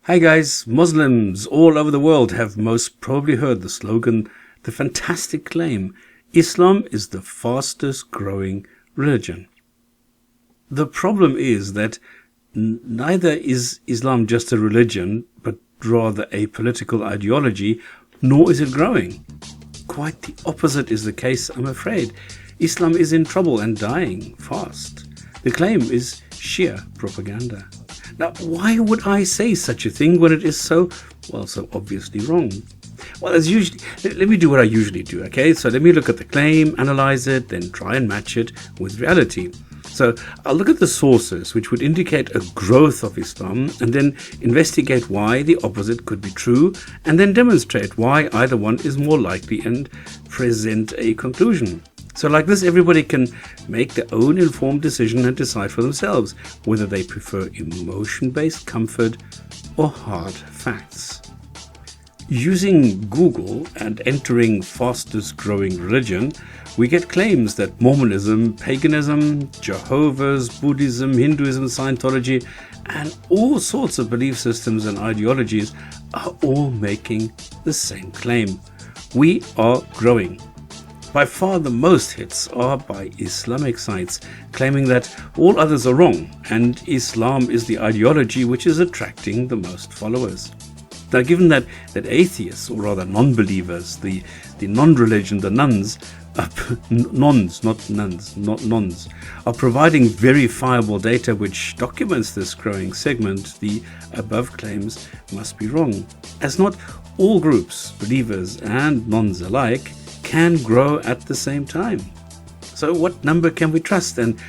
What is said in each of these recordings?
Hi guys, Muslims all over the world have most probably heard the slogan, the fantastic claim, Islam is the fastest growing religion. The problem is that neither is Islam just a religion, but rather a political ideology, nor is it growing. Quite the opposite is the case, I'm afraid. Islam is in trouble and dying fast. The claim is sheer propaganda. Now, why would I say such a thing when it is so obviously wrong? Well, as usually, let me do what I usually do, okay? So let me look at the claim, analyze it, then try and match it with reality. So I'll look at the sources which would indicate a growth of Islam and then investigate why the opposite could be true and then demonstrate why either one is more likely and present a conclusion. So like this, everybody can make their own informed decision and decide for themselves whether they prefer emotion-based comfort or hard facts. Using Google and entering fastest growing religion, we get claims that Mormonism, paganism, Jehovah's, Buddhism, Hinduism, Scientology, and all sorts of belief systems and ideologies are all making the same claim. We are growing. By far the most hits are by Islamic sites, claiming that all others are wrong and Islam is the ideology which is attracting the most followers. Now, given that atheists, or rather non-believers, the non-religion, the nuns, are providing verifiable data which documents this growing segment, the above claims must be wrong, as not all groups, believers and nuns alike, can grow at the same time. So what number can we trust, and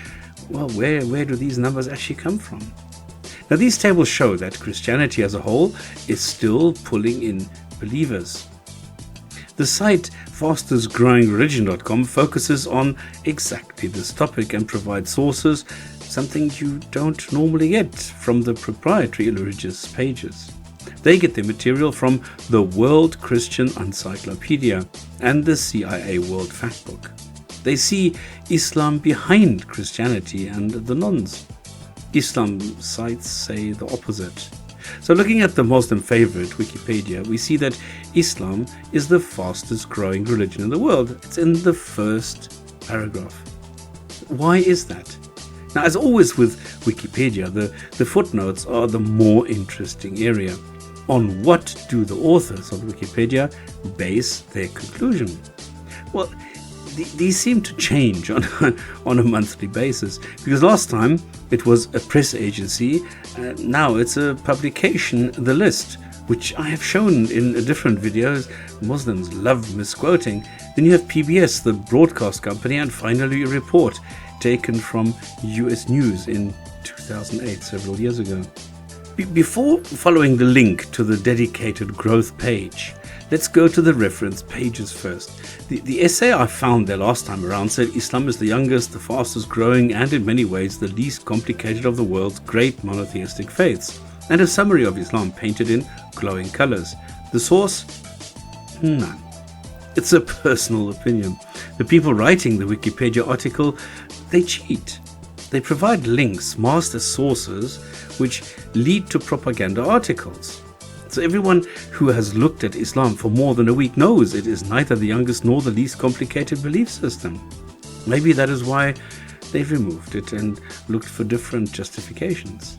where do these numbers actually come from? Now, these tables show that Christianity as a whole is still pulling in believers. The site fastestgrowingreligion.com focuses on exactly this topic and provides sources, something you don't normally get from the proprietary religious pages. They get their material from the World Christian Encyclopedia and the CIA World Factbook. They see Islam behind Christianity and the nuns. Islam sites say the opposite. So looking at the Muslim favorite, Wikipedia, we see that Islam is the fastest growing religion in the world. It's in the first paragraph. Why is that? Now, as always with Wikipedia, the footnotes are the more interesting area. On what do the authors of Wikipedia base their conclusion? Well, these seem to change on a monthly basis, because last time it was a press agency, now it's a publication, The List, which I have shown in different videos. Muslims love misquoting. Then you have PBS, the broadcast company, and finally a report taken from US News in 2008, several years ago. Before following the link to the dedicated growth page, let's go to the reference pages first. The essay I found there last time around said Islam is the youngest, the fastest growing, and in many ways the least complicated of the world's great monotheistic faiths, and a summary of Islam painted in glowing colors. The source? None. It's a personal opinion. The people writing the Wikipedia article, they cheat. They provide links masked as sources which lead to propaganda articles. So everyone who has looked at Islam for more than a week knows it is neither the youngest nor the least complicated belief system. Maybe that is why they've removed it and looked for different justifications.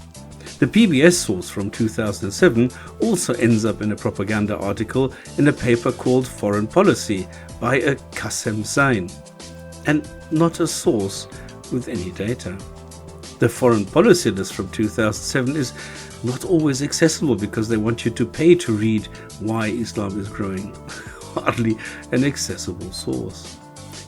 The PBS source from 2007 also ends up in a propaganda article in a paper called Foreign Policy by a Qasem Zain, and not a source with any data. The Foreign Policy list from 2007 is not always accessible because they want you to pay to read why Islam is growing. Hardly an accessible source.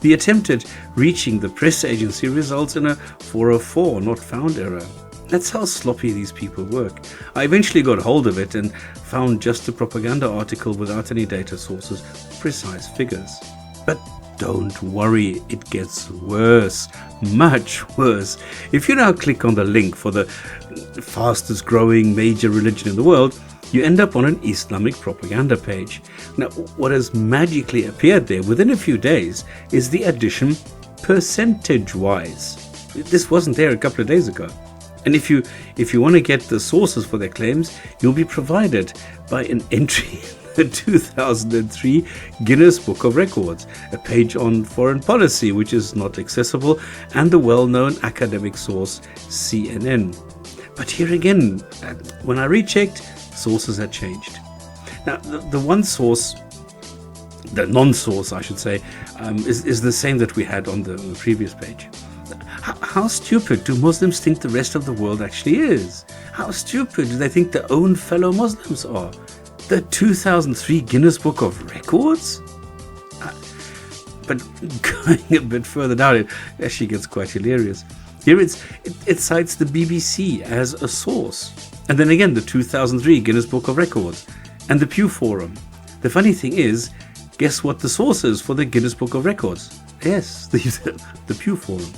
The attempt at reaching the press agency results in a 404 not found error. That's how sloppy these people work. I eventually got hold of it and found just a propaganda article without any data sources, precise figures. But don't worry, it gets worse, much worse. If you now click on the link for the fastest growing major religion in the world, you end up on an Islamic propaganda page. Now, what has magically appeared there within a few days is the addition percentage-wise. This wasn't there a couple of days ago. And if you want to get the sources for their claims, you'll be provided by an entry in the 2003 Guinness Book of Records, a page on foreign policy which is not accessible, and the well-known academic source CNN. But here again, when I rechecked, sources had changed. Now, the one source, the non-source I should say, is the same that we had on the previous page. How stupid do Muslims think the rest of the world actually is? How stupid do they think their own fellow Muslims are? The 2003 Guinness Book of Records? But going a bit further down, it actually gets quite hilarious. Here it cites the BBC as a source. And then again, the 2003 Guinness Book of Records and the Pew Forum. The funny thing is, guess what the source is for the Guinness Book of Records? Yes, the Pew Forum.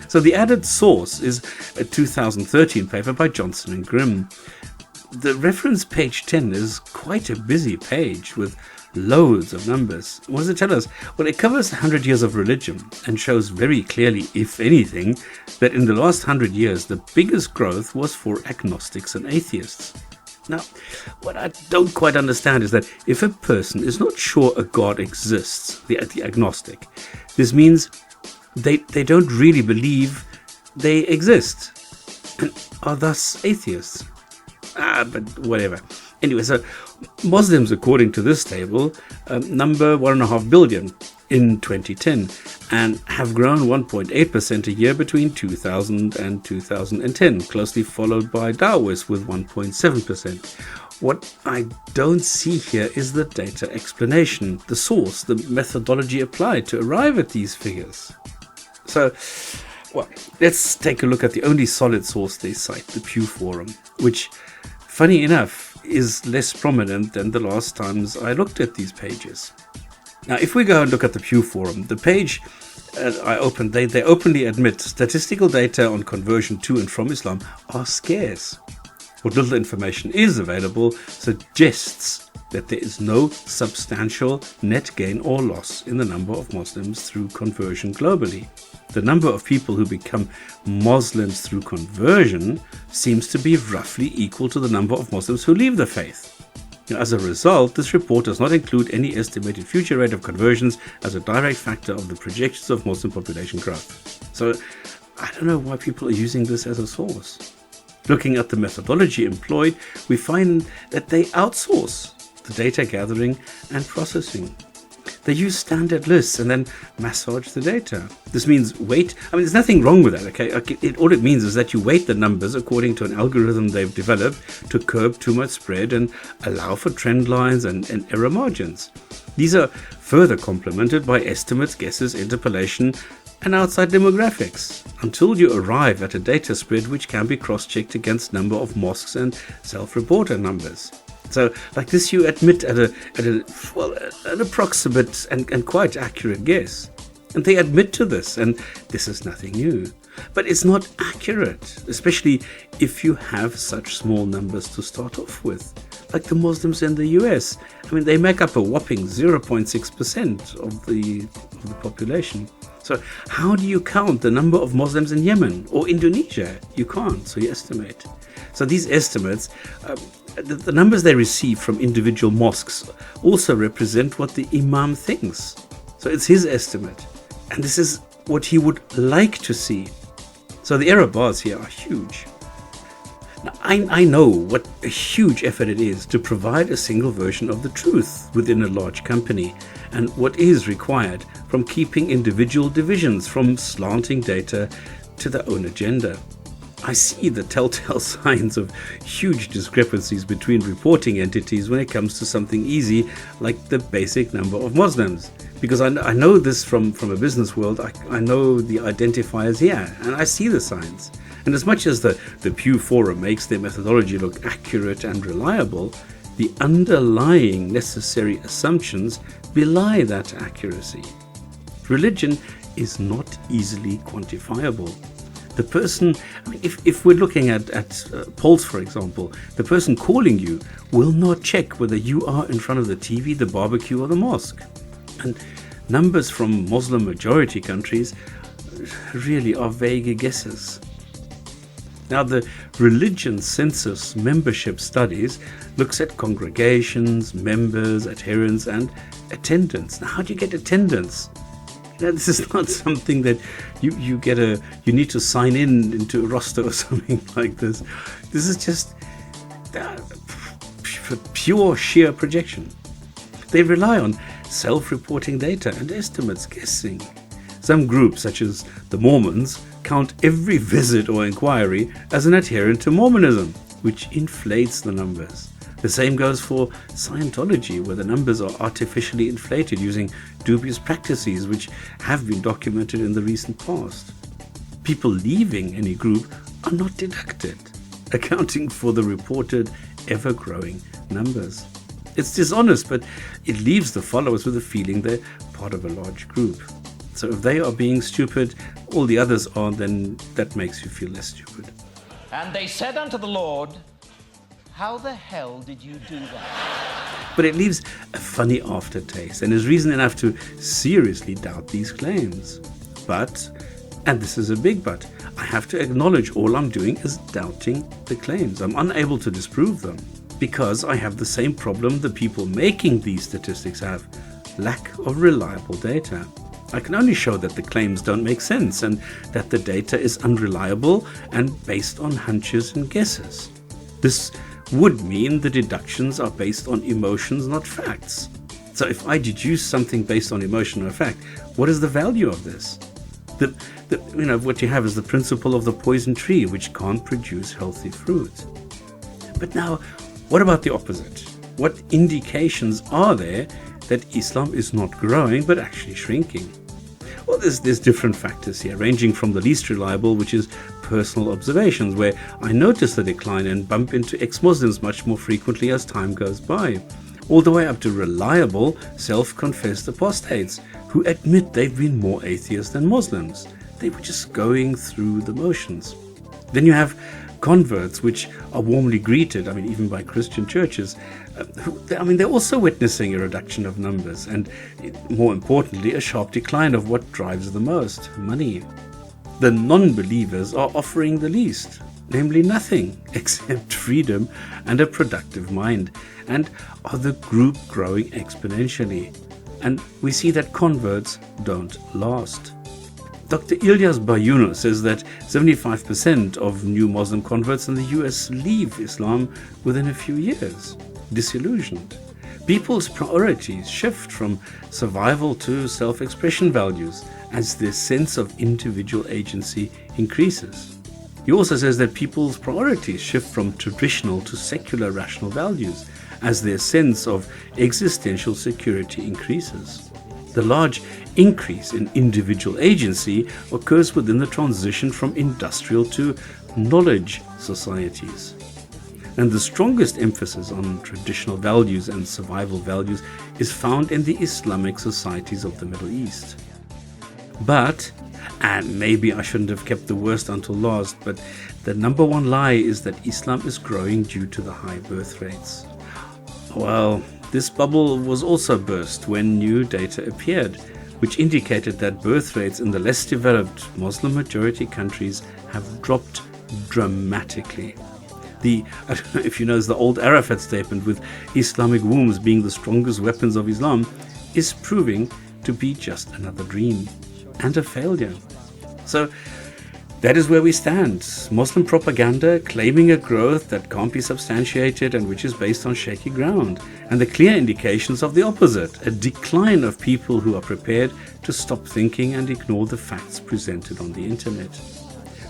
So the added source is a 2013 paper by Johnson and Grimm. The reference page 10 is quite a busy page with loads of numbers. What does it tell us? Well, it covers 100 years of religion and shows very clearly, if anything, that in the last 100 years the biggest growth was for agnostics and atheists. Now, what I don't quite understand is that if a person is not sure a God exists, the agnostic, this means they don't really believe they exist and are thus atheists. But whatever. Anyway, so Muslims, according to this table, number 1.5 billion in 2010 and have grown 1.8% a year between 2000 and 2010, closely followed by Daoists with 1.7%. What I don't see here is the data explanation, the source, the methodology applied to arrive at these figures. So, well, let's take a look at the only solid source they cite, the Pew Forum, which, funny enough, is less prominent than the last times I looked at these pages. Now, if we go and look at the Pew Forum, the page I opened, they openly admit statistical data on conversion to and from Islam are scarce. What little information is available suggests that there is no substantial net gain or loss in the number of Muslims through conversion globally. The number of people who become Muslims through conversion seems to be roughly equal to the number of Muslims who leave the faith. As a result, this report does not include any estimated future rate of conversions as a direct factor of the projections of Muslim population growth. So, I don't know why people are using this as a source. Looking at the methodology employed, we find that they outsource the data gathering and processing. They use standard lists and then massage the data. This means there's nothing wrong with that, okay? All it means is that you weight the numbers according to an algorithm they've developed to curb too much spread and allow for trend lines and error margins. These are further complemented by estimates, guesses, interpolation, and outside demographics, until you arrive at a data spread which can be cross-checked against number of mosques and self-reporter numbers. So, like this, you admit at an approximate and quite accurate guess. And they admit to this, and this is nothing new. But it's not accurate, especially if you have such small numbers to start off with. Like the Muslims in the US. They make up a whopping 0.6% of the population. So how do you count the number of Muslims in Yemen or Indonesia? You can't, so you estimate. So these estimates, the numbers they receive from individual mosques also represent what the imam thinks. So it's his estimate. And this is what he would like to see. So the error bars here are huge. Now, I know what a huge effort it is to provide a single version of the truth within a large company, and what is required from keeping individual divisions from slanting data to their own agenda. I see the telltale signs of huge discrepancies between reporting entities when it comes to something easy like the basic number of Muslims. Because I know this from a business world, I know the identifiers here, and I see the signs. And as much as the Pew Forum makes their methodology look accurate and reliable, the underlying necessary assumptions belie that accuracy. Religion is not easily quantifiable. The person, if we're looking at polls, for example, the person calling you will not check whether you are in front of the TV, the barbecue, or the mosque. And numbers from Muslim majority countries really are vague guesses. Now, the Religion Census Membership Studies looks at congregations, members, adherents, and attendance. Now, how do you get attendance? This is not something that you need to sign into a roster or something like this. This is just pure sheer projection. They rely on self-reporting data and estimates, guessing. Some groups, such as the Mormons, count every visit or inquiry as an adherent to Mormonism, which inflates the numbers. The same goes for Scientology, where the numbers are artificially inflated using dubious practices which have been documented in the recent past. People leaving any group are not deducted, accounting for the reported ever-growing numbers. It's dishonest, but it leaves the followers with a feeling they're part of a large group. So if they are being stupid, all the others are, then that makes you feel less stupid. And they said unto the Lord, how the hell did you do that? But it leaves a funny aftertaste and is reason enough to seriously doubt these claims. But, and this is a big but, I have to acknowledge all I'm doing is doubting the claims. I'm unable to disprove them because I have the same problem the people making these statistics have: lack of reliable data. I can only show that the claims don't make sense and that the data is unreliable and based on hunches and guesses. This would mean the deductions are based on emotions, not facts. So if I deduce something based on emotion or fact, what is the value of this? What you have is the principle of the poison tree, which can't produce healthy fruit. But now, what about the opposite? What indications are there that Islam is not growing but actually shrinking? Well, there's different factors here, ranging from the least reliable, which is personal observations, where I notice the decline and bump into ex-Muslims much more frequently as time goes by, all the way up to reliable, self-confessed apostates who admit they've been more atheist than Muslims. They were just going through the motions. Then you have converts, which are warmly greeted, even by Christian churches. They're also witnessing a reduction of numbers and, more importantly, a sharp decline of what drives the most: money. The non-believers are offering the least, namely nothing except freedom and a productive mind, and are the group growing exponentially. And we see that converts don't last. Dr. Ilyas Bayuno says that 75% of new Muslim converts in the US leave Islam within a few years, disillusioned. People's priorities shift from survival to self-expression values as their sense of individual agency increases. He also says that people's priorities shift from traditional to secular rational values as their sense of existential security increases. The large increase in individual agency occurs within the transition from industrial to knowledge societies. And the strongest emphasis on traditional values and survival values is found in the Islamic societies of the Middle East. But, and maybe I shouldn't have kept the worst until last, but the number one lie is that Islam is growing due to the high birth rates. Well, this bubble was also burst when new data appeared, which indicated that birth rates in the less developed Muslim-majority countries have dropped dramatically. I don't know if you know, the old Arafat statement with Islamic wombs being the strongest weapons of Islam is proving to be just another dream and a failure. So that is where we stand. Muslim propaganda claiming a growth that can't be substantiated and which is based on shaky ground, and the clear indications of the opposite, a decline of people who are prepared to stop thinking and ignore the facts presented on the internet.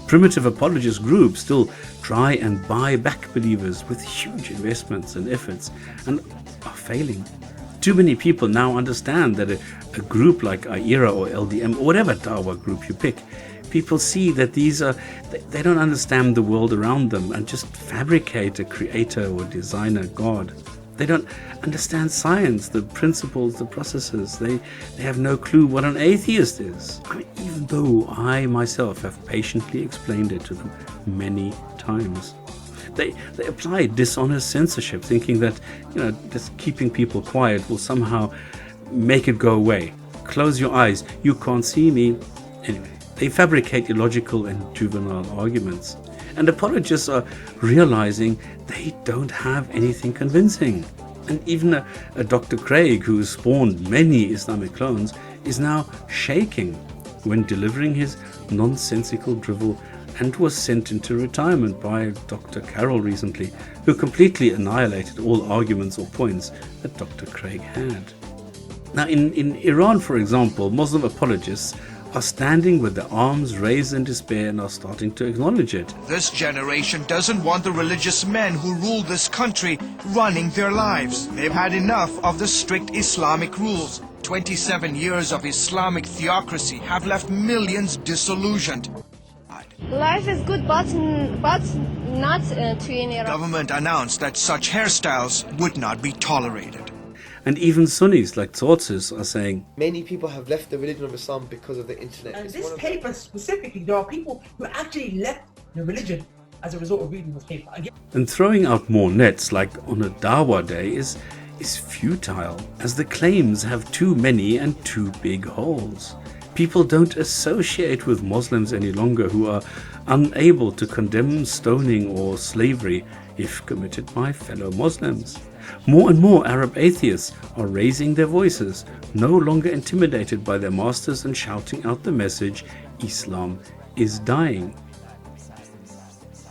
Primitive apologist groups still try and buy back believers with huge investments and efforts and are failing. Too many people now understand that a group like IERA or LDM or whatever Dawah group you pick, people see that they don't understand the world around them and just fabricate a creator or designer God. They don't understand science, the principles, the processes. They have no clue what an atheist is. Even though I myself have patiently explained it to them many times. They apply dishonest censorship, thinking that just keeping people quiet will somehow make it go away. Close your eyes, you can't see me. Anyway, they fabricate illogical and juvenile arguments. and apologists are realizing they don't have anything convincing. And even a Dr. Craig, who spawned many Islamic clones, is now shaking when delivering his nonsensical drivel, and was sent into retirement by Dr. Carroll recently, who completely annihilated all arguments or points that Dr. Craig had. Now, in Iran, for example, Muslim apologists are standing with their arms raised in despair and are starting to acknowledge it. This generation doesn't want the religious men who rule this country running their lives. They've had enough of the strict Islamic rules. 27 years of Islamic theocracy have left millions disillusioned. Life is good, but not to in Iran. Government announced that such hairstyles would not be tolerated. And even Sunnis like Tsortsis are saying, many people have left the religion of Islam because of the internet. And this paper specifically, there are people who actually left the religion as a result of reading this paper. and throwing out more nets like on a Dawah day is futile, as the claims have too many and too big holes. People don't associate with Muslims any longer who are unable to condemn stoning or slavery if committed by fellow Muslims. More and more Arab atheists are raising their voices, no longer intimidated by their masters and shouting out the message, Islam is dying.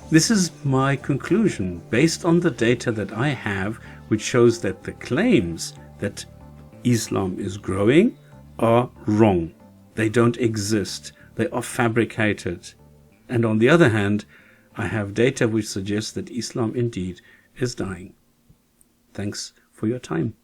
This is my conclusion based on the data that I have, which shows that the claims that Islam is growing are wrong. They don't exist. They are fabricated. And on the other hand, I have data which suggests that Islam indeed is dying. Thanks for your time.